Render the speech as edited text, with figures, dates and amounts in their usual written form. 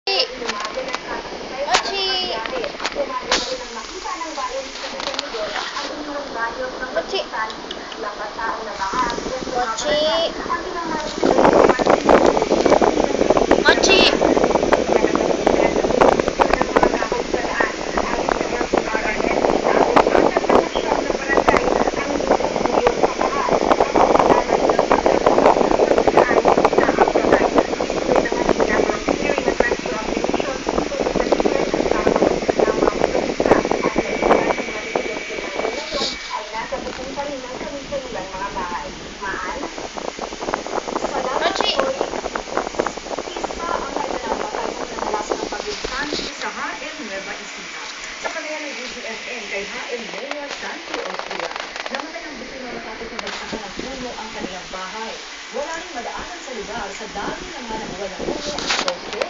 Mochi! Mochi! Mochi! Sa HM Nueva Ecija. Sa kanila ng DZMN kay HM Mayor Santi Austria, namatay ang biktima matapos na bagsakan ng puno ang kanilang bahay. Wala ring madaanan sa lugar sa dami ng mga nabuwal ng puno at poste